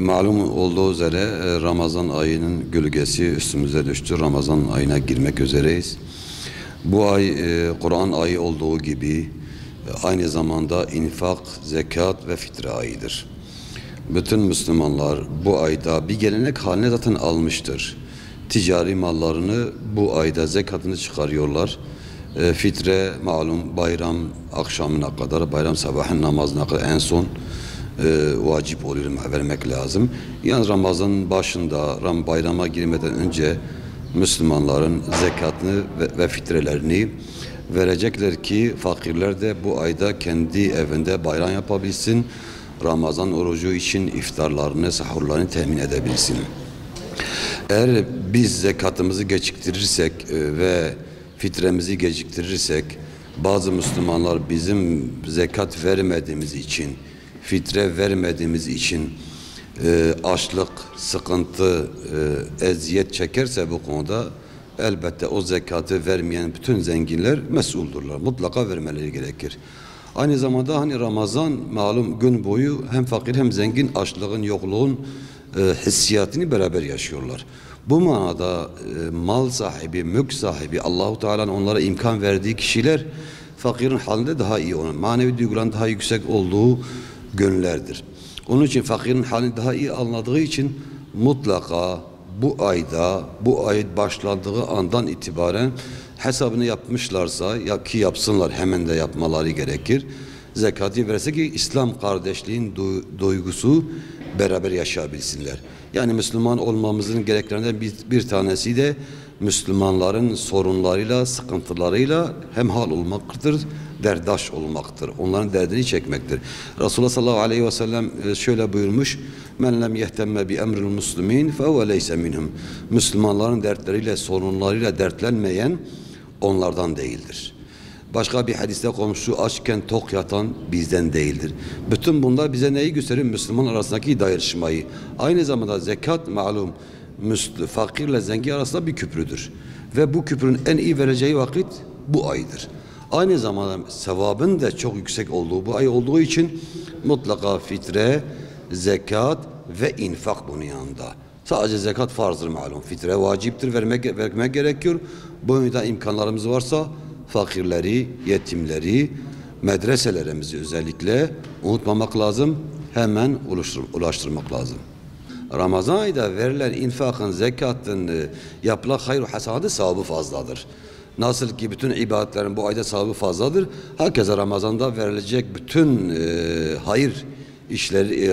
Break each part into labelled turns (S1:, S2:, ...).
S1: Malum olduğu üzere Ramazan ayının gölgesi üstümüze düştü. Ramazan ayına girmek üzereyiz. Bu ay Kur'an ayı olduğu gibi aynı zamanda infak, zekat ve fitre ayıdır. Bütün Müslümanlar bu ayda bir gelenek haline zaten almıştır. Ticari mallarını bu ayda zekatını çıkarıyorlar. Fitre malum bayram akşamına kadar, bayram sabahın namazına kadar en son vacip oluyor, vermek lazım. Yani Ramazan başında, bayrama girmeden önce Müslümanların zekatını ve fitrelerini verecekler ki fakirler de bu ayda kendi evinde bayram yapabilsin. Ramazan orucu için iftarlarını, sahurlarını temin edebilsin. Eğer biz zekatımızı geciktirirsek ve fitremizi geciktirirsek, bazı Müslümanlar bizim zekat vermediğimiz için, fitre vermediğimiz için açlık, sıkıntı, eziyet çekerse bu konuda elbette o zekatı vermeyen bütün zenginler mesuldurlar. Mutlaka vermeleri gerekir. Aynı zamanda hani Ramazan malum gün boyu hem fakir hem zengin açlığın, yokluğun hissiyatını beraber yaşıyorlar. Bu manada mal sahibi, mülk sahibi, Allahu Teala'nın onlara imkan verdiği kişiler fakirin halinde daha iyi olan, manevi duyguların daha yüksek olduğu gönüllerdir. Onun için fakirin halini daha iyi anladığı için mutlaka bu ayda, bu ayet başladığı andan itibaren hesabını yapmışlarsa ki yapsınlar, hemen de yapmaları gerekir. Zekatı verse ki İslam kardeşliğin duygusu beraber yaşayabilsinler. Yani Müslüman olmamızın gereklerinden bir tanesi de Müslümanların sorunlarıyla, sıkıntılarıyla hemhal olmaktır, derdaş olmaktır. Onların derdini çekmektir. Resulullah sallallahu aleyhi ve sellem şöyle buyurmuş: "Men lem yehtemme bi emril muslimin fe huve leyse minhum." Müslümanların dertleriyle, sorunlarıyla dertlenmeyen onlardan değildir. Başka bir hadiste komşu açken tok yatan bizden değildir. Bütün bunlar bize neyi gösterir? Müslüman arasındaki dayanışmayı. Aynı zamanda zekat malum fakirle zengin arasında bir köprüdür. Ve bu köprünün en iyi vereceği vakit bu aydır. Aynı zamanda sevabın da çok yüksek olduğu bu ay olduğu için mutlaka fitre, zekat ve infak bunun yanında. Sadece zekat farzdır malum. Fitre vaciptir, vermek gerekiyor. Bu yüzden imkanlarımız varsa fakirleri, yetimleri, medreselerimizi özellikle unutmamak lazım. Hemen ulaştırmak lazım. Ramazan ayında verilen infakın, zekatın, yapılan hayır hasadı sevabı fazladır. Nasıl ki bütün ibadetlerin bu ayda sevabı fazladır, herkese Ramazan'da verilecek bütün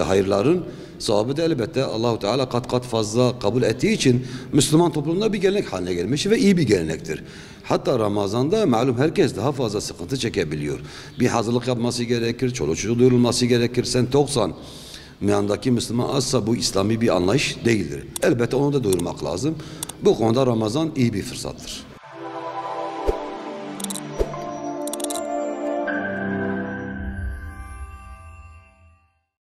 S1: hayırların sevabı da elbette Allahu Teala kat kat fazla kabul ettiği için Müslüman toplumda bir gelenek haline gelmiş ve iyi bir gelenektir. Hatta Ramazan'da malum herkes daha fazla sıkıntı çekebiliyor. Bir hazırlık yapması gerekir, çoluk çocuğu duyurulması gerekir. Sen toksan, yanındaki Müslüman azsa bu İslami bir anlayış değildir. Elbette onu da duyurmak lazım. Bu konuda Ramazan iyi bir fırsattır.